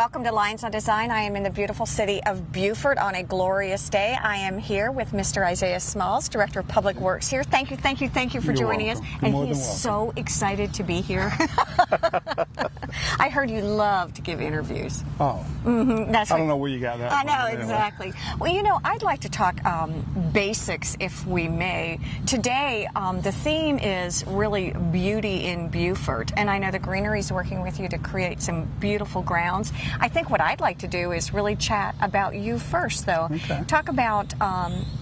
Welcome to Lynes on Design. I am in the beautiful city of Beaufort on a glorious day. I am here with Mr. Isaiah Smalls, Director of Public Works here. Thank you for joining us. And he is so excited to be here. I heard you love to give interviews. Oh. That's I don't know where you got that I from, know, anyway. exactly. Well, you know, I'd like to talk basics, if we may. Today, the theme is really beauty in Beaufort, and I know the Greenery is working with you to create some beautiful grounds. I think what I'd like to do is really chat about you first, though. Okay. Talk about,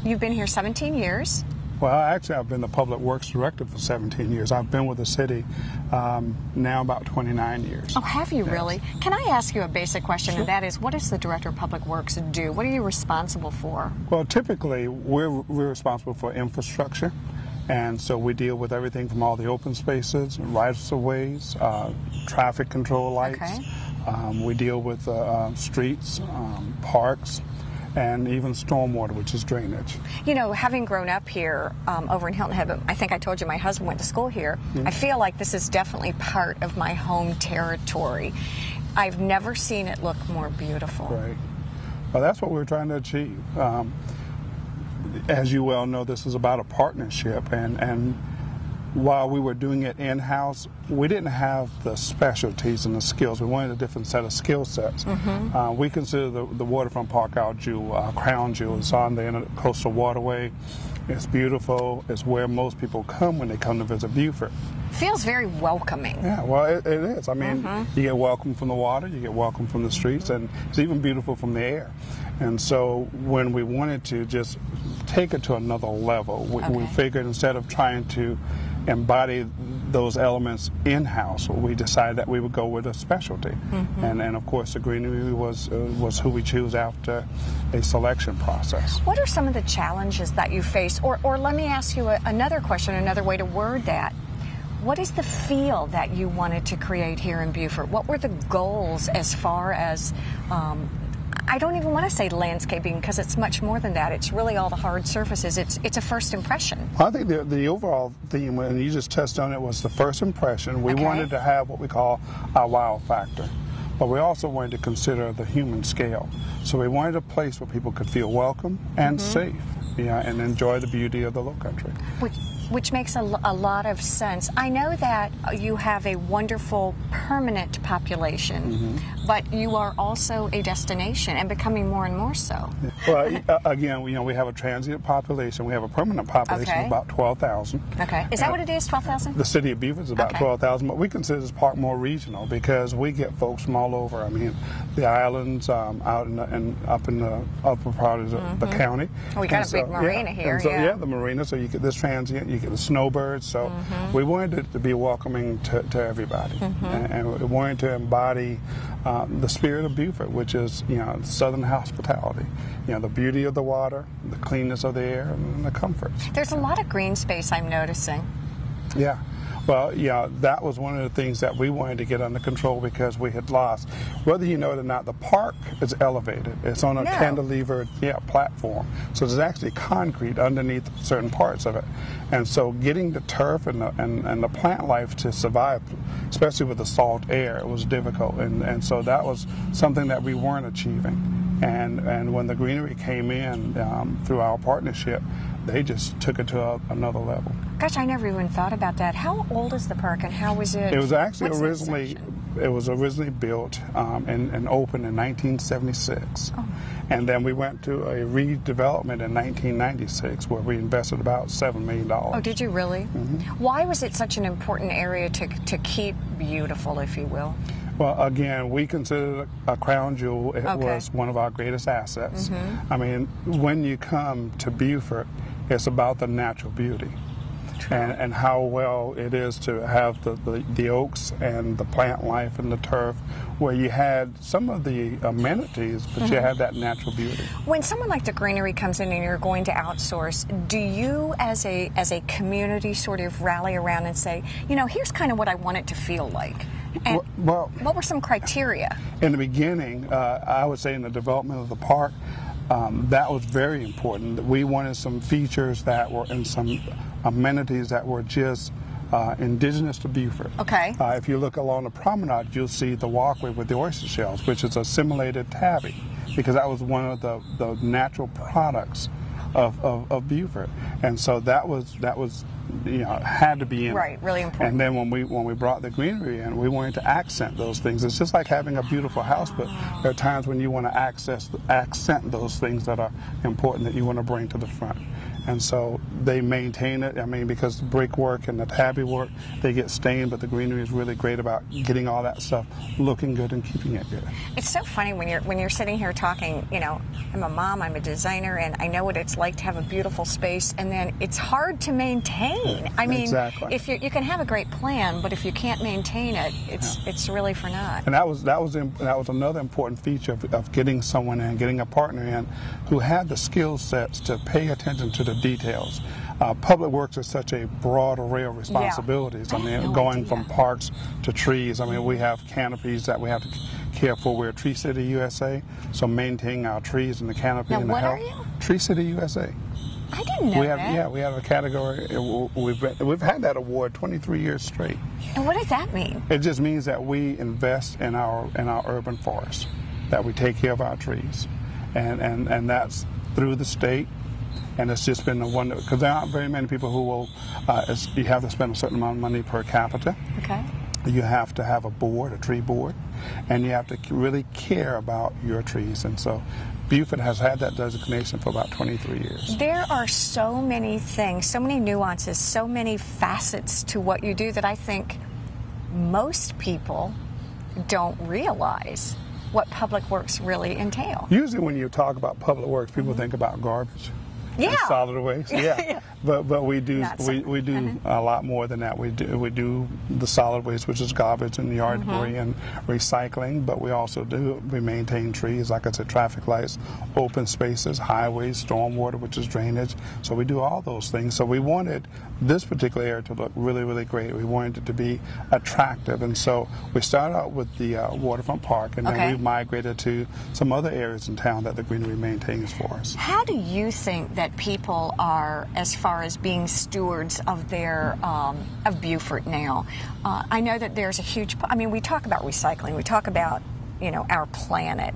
you've been here 17 years. Well, actually, I've been the Public Works Director for 17 years. I've been with the city now about 29 years. Oh, have you really? Can I ask you a basic question, Sure. and that is, what does the Director of Public Works do? What are you responsible for? Well, typically, we're responsible for infrastructure. And so we deal with everything from all the open spaces, rights-of-ways, traffic control lights. Okay. We deal with streets, parks, and even stormwater, which is drainage. You know, having grown up here over in Hilton Head, I think I told you my husband went to school here, I feel like this is definitely part of my home territory. I've never seen it look more beautiful. Right. Well, that's what we're trying to achieve. As you well know, this is about a partnership, and while we were doing it in-house, we didn't have the specialties and the skills. We wanted a different set of skill sets. We consider the Waterfront Park our jewel, our crown jewel. It's on the Intercoastal Waterway. It's beautiful. It's where most people come when they come to visit Beaufort. Feels very welcoming. Yeah, well, it is. I mean, you get welcome from the water, you get welcome from the streets, and it's even beautiful from the air. And so when we wanted to just take it to another level, we figured instead of trying to embody those elements in-house, we decided that we would go with a specialty. And of course, the Greenery was who we choose after a selection process. What are some of the challenges that you face? Or let me ask you another question, another way to word that. What is the feel that you wanted to create here in Beaufort? What were the goals as far as, I don't even want to say landscaping, because it's much more than that. It's really all the hard surfaces. It's a first impression. I think the overall theme, and you just touched on it, was the first impression. We wanted to have what we call our wow factor, but we also wanted to consider the human scale. So we wanted a place where people could feel welcome and safe, and enjoy the beauty of the Lowcountry. Which makes a lot of sense. I know that you have a wonderful permanent population, but you are also a destination, and becoming more and more so. Well, again, we have a transient population. We have a permanent population of about 12,000. Okay. Is that what it is, 12,000? The city of Beaufort is about 12,000, but we consider this park more regional because we get folks from all over. I mean, the islands out up in the upper part of the county. We got a big marina here. And so, the marina. So you get this transient, you get the snowbirds. So we wanted it to be welcoming to everybody, and we wanted to embody the spirit of Beaufort, which is southern hospitality. The beauty of the water, the cleanness of the air, and the comfort. There's a lot of green space I'm noticing. Yeah. Well, that was one of the things that we wanted to get under control because we had lost. Whether you know it or not, the park is elevated. It's on a cantilever platform. So there's actually concrete underneath certain parts of it. And so getting the turf and the plant life to survive, especially with the salt air, it was difficult. And so that was something that we weren't achieving. And when the Greenery came in through our partnership, they just took it to another level. Gosh, I never even thought about that. How old is the park, and how was it? It was actually originally built and opened in 1976. And then we went to a redevelopment in 1996 where we invested about $7 million. Oh, did you really? Why was it such an important area to keep beautiful, if you will? Well, again, we consider it a crown jewel. It was one of our greatest assets. I mean, when you come to Beaufort, it's about the natural beauty. And how well it is to have the oaks and the plant life and the turf, where you had some of the amenities, but you had that natural beauty. When someone like the Greenery comes in and you're going to outsource, do you as a community sort of rally around and say, here's kind of what I want it to feel like? And well, what were some criteria? In the beginning, I would say in the development of the park, that was very important. We wanted some features that were, and some amenities that were just indigenous to Beaufort. Okay. If you look along the promenade, you'll see the walkway with the oyster shells, which is assimilated tabby, because that was one of the natural products of Beaufort, and so that was had to be in right, really important. And then when we brought the greenery in, we wanted to accent those things. It's just like having a beautiful house, but there are times when you want to accent those things that are important that you want to bring to the front. And so they maintain it. I mean, because the brickwork and the tabby work, they get stained, but the greenery is really great about getting all that stuff looking good and keeping it good. It's so funny when you're sitting here talking, I'm a mom, I'm a designer, and I know what it's like to have a beautiful space, and then it's hard to maintain. I mean, exactly. If you can have a great plan, but if you can't maintain it, it's really for naught. And that was another important feature of getting someone in, getting a partner in, who had the skill sets to pay attention to the details. Public works is such a broad array of responsibilities. Yeah. I mean, going from parks to trees. I mean, we have canopies that we have to care for. We're Tree City, USA, so maintaining our trees and the canopy now, and the what health. Are you? Tree City, USA. I didn't know that. Yeah, we have a category. We've had that award 23 years straight. And what does that mean? It just means that we invest in our urban forests, that we take care of our trees, and that's through the state. And it's just been a wonder, because there aren't very many people who will, you have to spend a certain amount of money per capita. Okay. You have to have a board, a tree board, and you have to really care about your trees. And so Beaufort has had that designation for about 23 years. There are so many things, so many nuances, so many facets to what you do that I think most people don't realize what public works really entail. Usually when you talk about public works, people think about garbage. Yeah. And solid waste. Yeah. But we do a lot more than that. We do the solid waste, which is garbage and yard debris and recycling. But we maintain trees, like I said, traffic lights, open spaces, highways, stormwater, which is drainage. So we do all those things. So we wanted this particular area to look really, really great. We wanted it to be attractive, and so we started out with the waterfront park, and then we migrated to some other areas in town that the greenery maintains for us. How do you think that people are, as far as being stewards of their of Beaufort now? I know that there's a huge. I mean, we talk about recycling. We talk about our planet.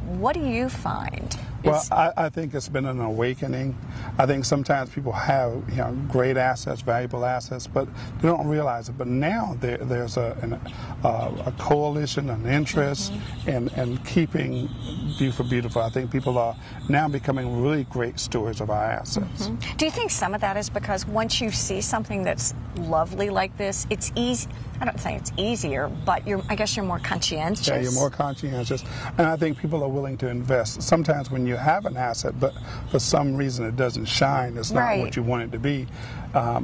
What do you find? Well, I think it's been an awakening. I think sometimes people have great assets, valuable assets, but they don't realize it. But now there's a coalition, an interest in keeping Beaufort beautiful. I think people are now becoming really great stewards of our assets. Do you think some of that is because once you see something that's lovely like this, it's easy? I don't say it's easier, but I guess you're more conscientious. Yeah, you're more conscientious, and I think people are willing to invest. Sometimes when you have an asset, but for some reason it doesn't shine, it's not what you want it to be,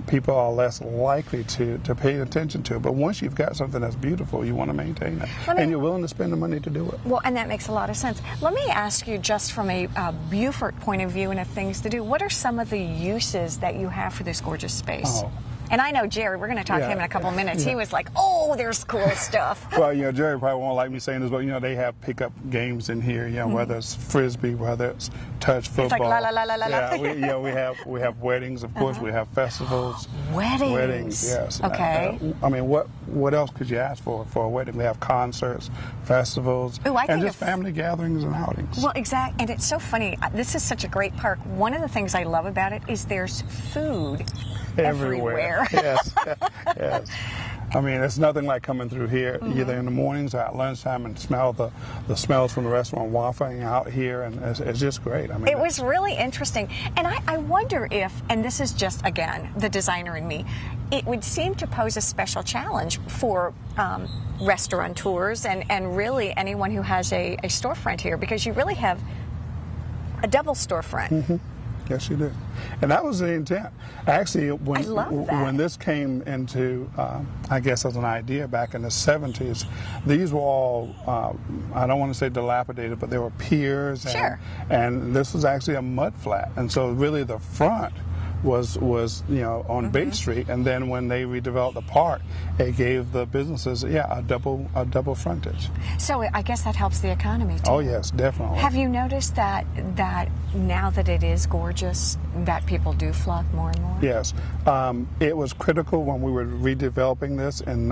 people are less likely to pay attention to it. But once you've got something that's beautiful, you want to maintain it, and you're willing to spend the money to do it. Well, and that makes a lot of sense. Let me ask you, just from a Beaufort point of view and of things to do, what are some of the uses that you have for this gorgeous space? And I know Jerry, we're going to talk to him in a couple minutes. He was like, oh, there's cool stuff. Well, Jerry probably won't like me saying this, but, they have pickup games in here, whether it's Frisbee, whether it's touch football. It's like la, la, la, la, la. Yeah, we have weddings, of course. We have festivals. Weddings, yes. Okay. I mean, what else could you ask for a wedding? We have concerts, festivals, and just family gatherings and outings. Well, exactly. And it's so funny. This is such a great park. One of the things I love about it is there's food everywhere. Yes. I mean, it's nothing like coming through here, either in the mornings or at lunchtime, and smell the smells from the restaurant wafting out here, and it's just great. I mean, it was really interesting. And I wonder if, and this is just, again, the designer in me, it would seem to pose a special challenge for restaurateurs and really anyone who has a storefront here, because you really have a double storefront. Yes, you do. And that was the intent. Actually, when this came into, I guess, as an idea back in the 70s, these were all, I don't want to say dilapidated, but they were piers. And this was actually a mud flat. And so really the front was on Bay Street, and then when they redeveloped the park, it gave the businesses a double frontage. So I guess that helps the economy too. Oh yes, definitely. Have you noticed that now that it is gorgeous, that people do flock more and more? Yes, it was critical when we were redeveloping this in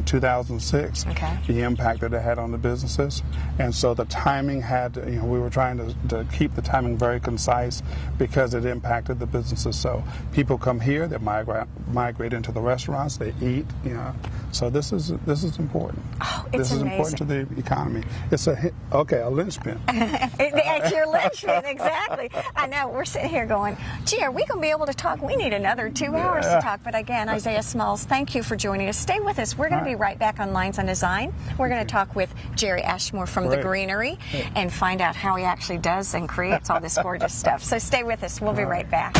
2006. Okay. The impact that it had on the businesses, and so the timing had we were trying to keep the timing very concise because it impacted the businesses. So people come here, they migrate into the restaurants, they eat. So this is important. Oh, it's this is amazing. Important to the economy. It's a linchpin. It's your linchpin, exactly. I know. We're sitting here going, gee, are we going to be able to talk? We need another 2 hours to talk. But again, Isaiah Smalls, thank you for joining us. Stay with us. We're going to be right back on Lynes on Design. We're going to talk with Jerry Ashmore from the Greenery and find out how he actually does and creates all this gorgeous stuff. So stay with us. We'll be right back.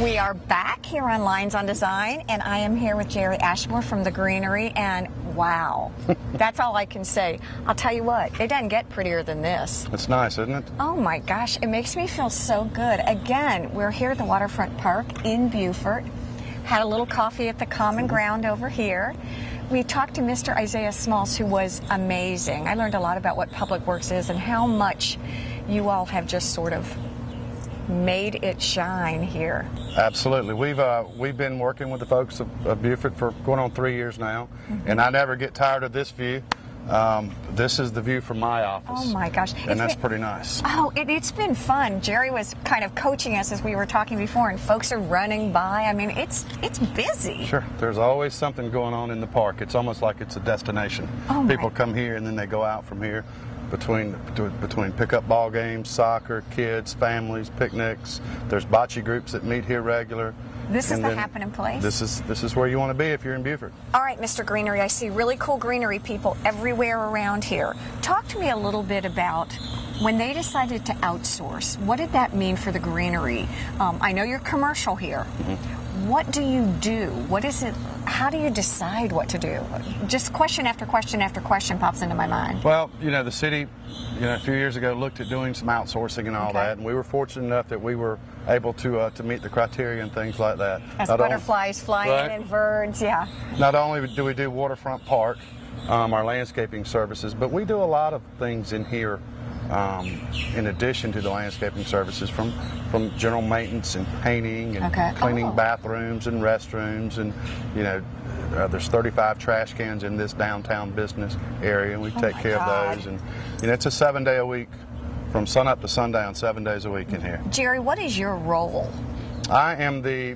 We are back here on Lynes on Design, and I am here with Jerry Ashmore from the Greenery, and wow, that's all I can say. I'll tell you what, it doesn't get prettier than this. It's nice, isn't it? Oh my gosh, it makes me feel so good. Again, we're here at the Waterfront Park in Beaufort. Had a little coffee at the Common Ground over here. We talked to Mr. Isaiah Smalls, who was amazing. I learned a lot about what Public Works is and how much you all have just sort of made it shine here. Absolutely. We've been working with the folks of Beaufort for going on 3 years now, and I never get tired of this view. This is the view from my office. Oh my gosh. And that's pretty nice. Oh, it's been fun. Jerry was kind of coaching us as we were talking before, and folks are running by. I mean, it's busy. Sure. There's always something going on in the park. It's almost like it's a destination. Oh, people come here and then they go out from here. Between pickup ball games, soccer, kids, families, picnics. There's bocce groups that meet here regular. This is the happening place. This is where you want to be if you're in Beaufort. All right, Mr. Greenery, I see really cool greenery people everywhere around here. Talk to me a little bit about when they decided to outsource. What did that mean for the Greenery? I know you're commercial here. What do you do? What is it? How do you decide what to do? Just question after question after question pops into my mind. Well, the city, a few years ago looked at doing some outsourcing and all that, and we were fortunate enough that we were able to meet the criteria and things like that. As butterflies flying and birds, yeah. Not only do we do Waterfront Park, our landscaping services, but we do a lot of things in here in addition to the landscaping services, from general maintenance and painting and cleaning bathrooms and restrooms, and there's 35 trash cans in this downtown business area, and we take care of those. And it's a 7-day a week, from sun up to sundown, 7 days a week in here. Jerry, what is your role? I am the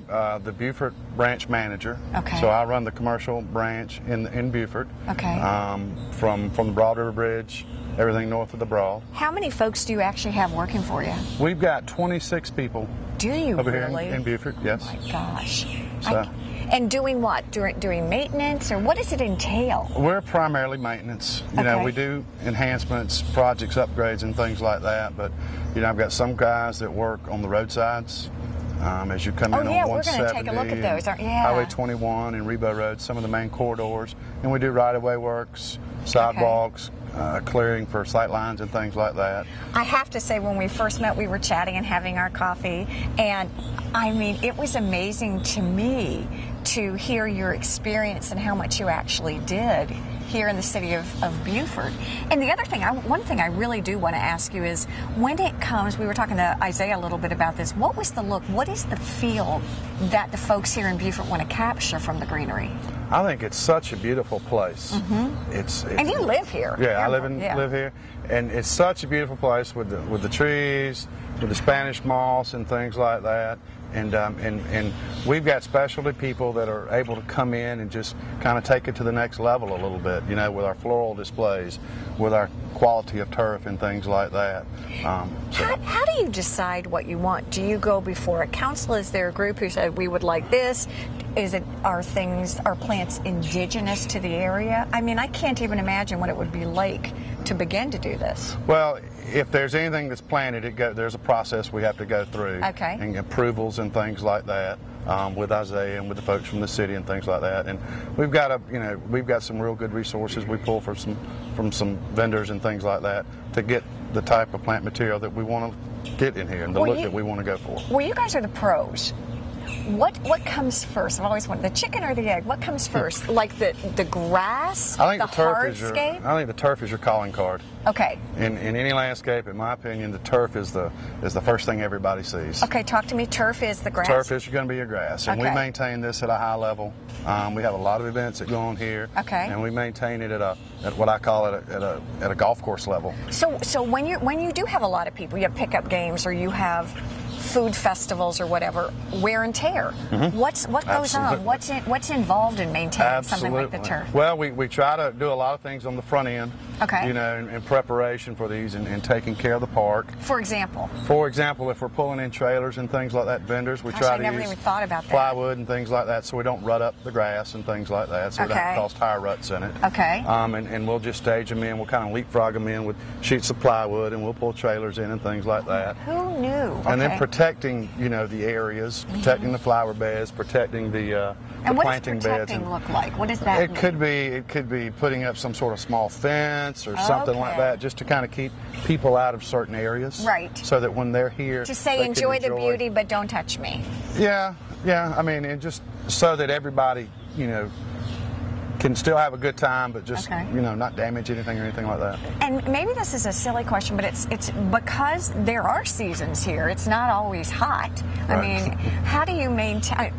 Beaufort branch manager. Okay. So I run the commercial branch in Beaufort. Okay. From the Broad River Bridge, everything north of the Broad. How many folks do you actually have working for you? We've got 26 people. Do you over really? Here in Beaufort, yes. Oh my gosh. So, and doing what? Doing maintenance, or what does it entail? We're primarily maintenance. We do enhancements, projects, upgrades, and things like that. But I've got some guys that work on the roadsides. As you come in on 170, we're going to take a look at those. Highway 21 and Rebo Road, some of the main corridors, and we do right-of-way works, sidewalks, clearing for sight lines and things like that. I have to say, when we first met, we were chatting and having our coffee, and I mean, it was amazing to me to hear your experience and how much you actually did here in the city of Beaufort. And the other thing, one thing I really do want to ask you is, when it comes, we were talking to Isaiah a little bit about this, what was the look, what is the feel that the folks here in Beaufort want to capture from the Greenery? I think it's such a beautiful place. It's and you live here. Yeah, I live here, and it's such a beautiful place with the trees, with the Spanish moss and things like that. And we've got specialty people that are able to come in and just kind of take it to the next level a little bit, with our floral displays, with our quality of turf and things like that. How do you decide what you want? Do you go before a council? Is there a group who said we would like this? Are plants indigenous to the area? I mean, I can't even imagine what it would be like to begin to do this. Well, if there's anything that's planted, there's a process we have to go through, Okay. and approvals and things like that, with Isaiah and with the folks from the city and things like that. And we've got some real good resources we pull from some vendors and things like that to get the type of plant material that we want to get in here and the look that we want to go for. Well, you guys are the pros. What comes first? I've always wanted the chicken or the egg. What comes first? Like the grass, I think the hardscape? I think the turf is your calling card. Okay. In any landscape, in my opinion, the turf is the first thing everybody sees. Okay, talk to me. Turf is the grass. Turf is going to be your grass, and Okay. we maintain this at a high level. We have a lot of events that go on here, Okay. and we maintain it at what I call it at a golf course level. So when you do have a lot of people, you have pickup games or you have food festivals or whatever, wear and tear. What goes on? What's involved in maintaining something like the turf? Well, we try to do a lot of things on the front end. Okay. You know, in preparation for these and taking care of the park. For example, if we're pulling in trailers and things like that, vendors, we Gosh, try I to never use even thought about that. plywood and things like that, so we don't rut up the grass and things like that, so we don't Okay. cause tire ruts in it. Okay. And we'll just stage them in. We'll kind of leapfrog them in with sheets of plywood, and we'll pull trailers in and things like that. Who knew? And then Okay. protecting, the areas, protecting the flower beds, protecting the And what does planting beds. protecting look like? What does that It mean? could be putting up some sort of small fence or something like Okay. that, just to kind of keep people out of certain areas. Right. So that when they're here, To say they can enjoy the beauty, but don't touch me. Yeah. I mean, and just so that everybody, can still have a good time, but just Okay. not damage anything or anything like that. And maybe this is a silly question, but it's because there are seasons here. It's not always hot. I Right. mean, how do you maintain?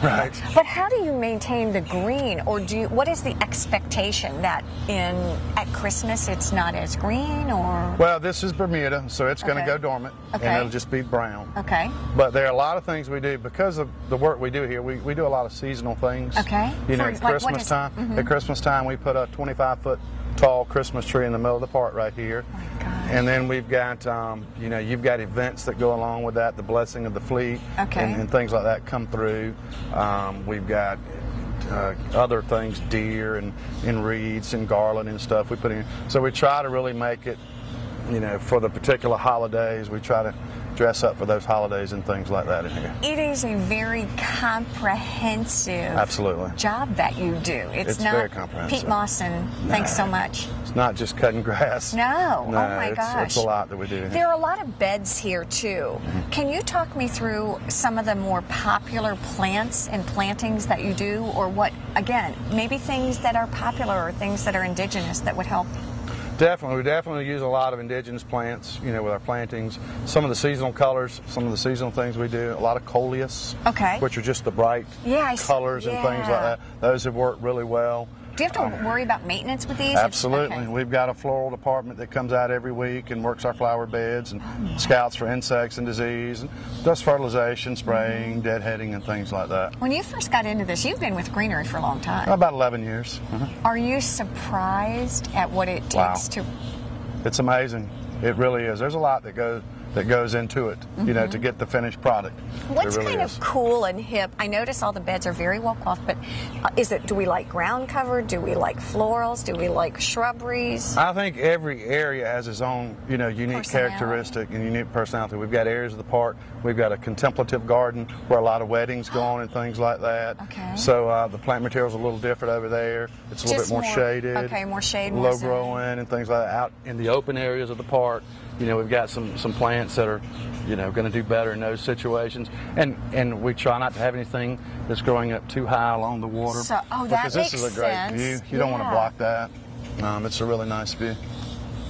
Right. But how do you maintain the green, or what is the expectation that at Christmas it's not as green, or? Well, this is Bermuda, so it's going to Okay. go dormant, Okay. and it'll just be brown. Okay. But there are a lot of things we do because of the work we do here. We do a lot of seasonal things. Okay. At Like, what Christmas is- time. At Christmas time, we put a 25-foot tall Christmas tree in the middle of the park right here. Oh my gosh. And then we've got, you've got events that go along with that, the blessing of the fleet, Okay. and things like that come through. We've got other things, deer and reeds and garland and stuff we put in. So we try to really make it, for the particular holidays. We try to dress up for those holidays and things like that in here. It is a very comprehensive Absolutely. job that you do. It's not very comprehensive. Pete Mawson, thanks so much. It's not just cutting grass. No. Oh my gosh. It's a lot that we do. There are a lot of beds here too. Can you talk me through some of the more popular plants and plantings that you do, or what, again, maybe things that are popular or things that are indigenous that would help? Definitely. We definitely use a lot of indigenous plants, with our plantings. Some of the seasonal colors, some of the seasonal things we do, a lot of coleus, Okay. which are just the bright colors and things like that. Those have worked really well. Do you have to worry about maintenance with these? Absolutely. Okay. We've got a floral department that comes out every week and works our flower beds and scouts for insects and disease and does fertilization, spraying, deadheading, and things like that. When you first got into this, you've been with Greenery for a long time. About 11 years. Are you surprised at what it takes to? It's amazing. It really is. There's a lot that goes into it, to get the finished product. What's It really kind is. of cool and hip? I notice all the beds are very well qualified, but do we like ground cover? Do we like florals? Do we like shrubberies? I think every area has its own, unique Personality. characteristic and unique personality. We've got areas of the park. We've got a contemplative garden where a lot of weddings go on and things like that. Okay. So the plant material's a little different over there. It's a little Just bit more shaded. Okay, more shade, more low sun. growing and things like that. Out in the open areas of the park, we've got some plants that are, going to do better in those situations. And we try not to have anything that's growing up too high along the water. So, that because this makes is a great sense. view. You don't want to Yeah. block that. It's a really nice view.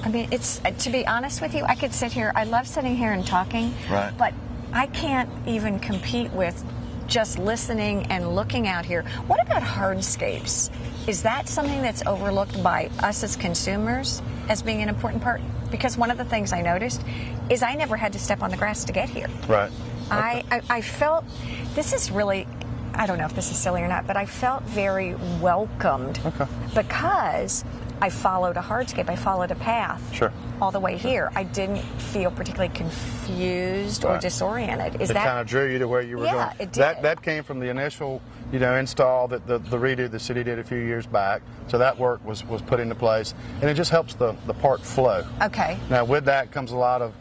I mean, it's to be honest with you, I could sit here. I love sitting here and talking, Right. but I can't even compete with just listening and looking out here. What about hardscapes? Is that something that's overlooked by us as consumers as being an important part? Because one of the things I noticed is I never had to step on the grass to get here. Right. I felt, this is really, I don't know if this is silly or not, but I felt very welcomed because I followed a hardscape, I followed a path Sure. all the way here. I didn't feel particularly confused or disoriented. Is it that kind of drew you to where you were Yeah, going? it did. That came from the initial, install that the redo the city did a few years back. So that work was put into place, and it just helps the park flow. Okay. Now with that comes a lot of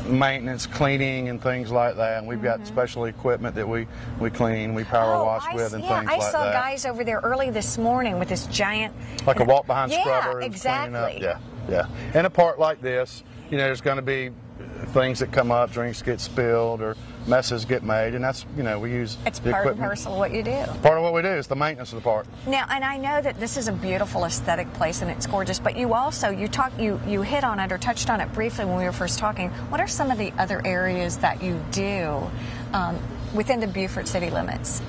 maintenance, cleaning, and things like that. And we've got special equipment that we clean, we power wash with, and things like that. I saw guys over there early this morning with this giant, like a walk behind yeah, scrubber. And exactly. cleaning up. Yeah. In a park like this, there's going to be things that come up, drinks get spilled or messes get made, and that's, we use It's the part and equipment. parcel of what you do. Part of what we do is the maintenance of the park. Now, and I know that this is a beautiful aesthetic place and it's gorgeous, but you also, you hit on it or touched on it briefly when we were first talking. What are some of the other areas that you do within the Beaufort city limits?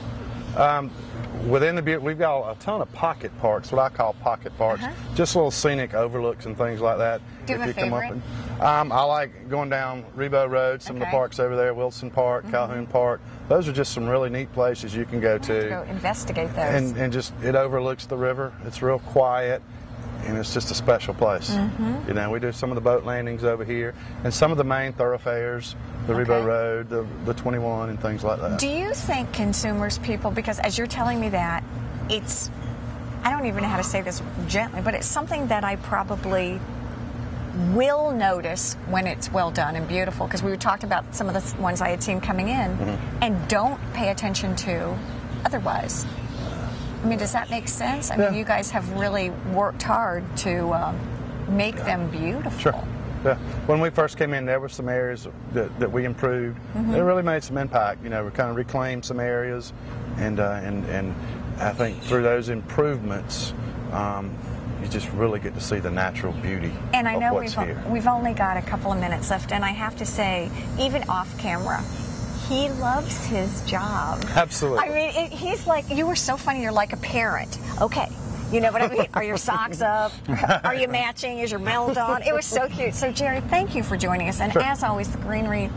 Within the Beaufort, we've got a ton of pocket parks, what I call pocket parks, just little scenic overlooks and things like that. Do you have a favorite? I like going down Rebo Road, some of the parks over there, Wilson Park, Calhoun Park. Those are just some really neat places you can go to. Go investigate those. And just, it overlooks the river. It's real quiet, and it's just a special place. We do some of the boat landings over here, and some of the main thoroughfares, the Rebo Road, the 21, and things like that. Do you think consumers, because as you're telling me that, it's, I don't even know how to say this gently, but it's something that I probably will notice when it's well done and beautiful, because we talked about some of the ones I had seen coming in and don't pay attention to otherwise. I mean, does that make sense? I mean, you guys have really worked hard to make them beautiful. Sure. Yeah. When we first came in, there were some areas that we improved. It really made some impact. We kind of reclaimed some areas, and I think through those improvements, you just really get to see the natural beauty and I know of what's here. We've only got a couple of minutes left, and I have to say, even off camera, he loves his job. Absolutely. I mean, he's like, you were so funny. You're like a parent. Okay. You know what I mean? Are your socks up? Are you matching? Is your belt on? It was so cute. So, Jerry, thank you for joining us. And as always, the Greenery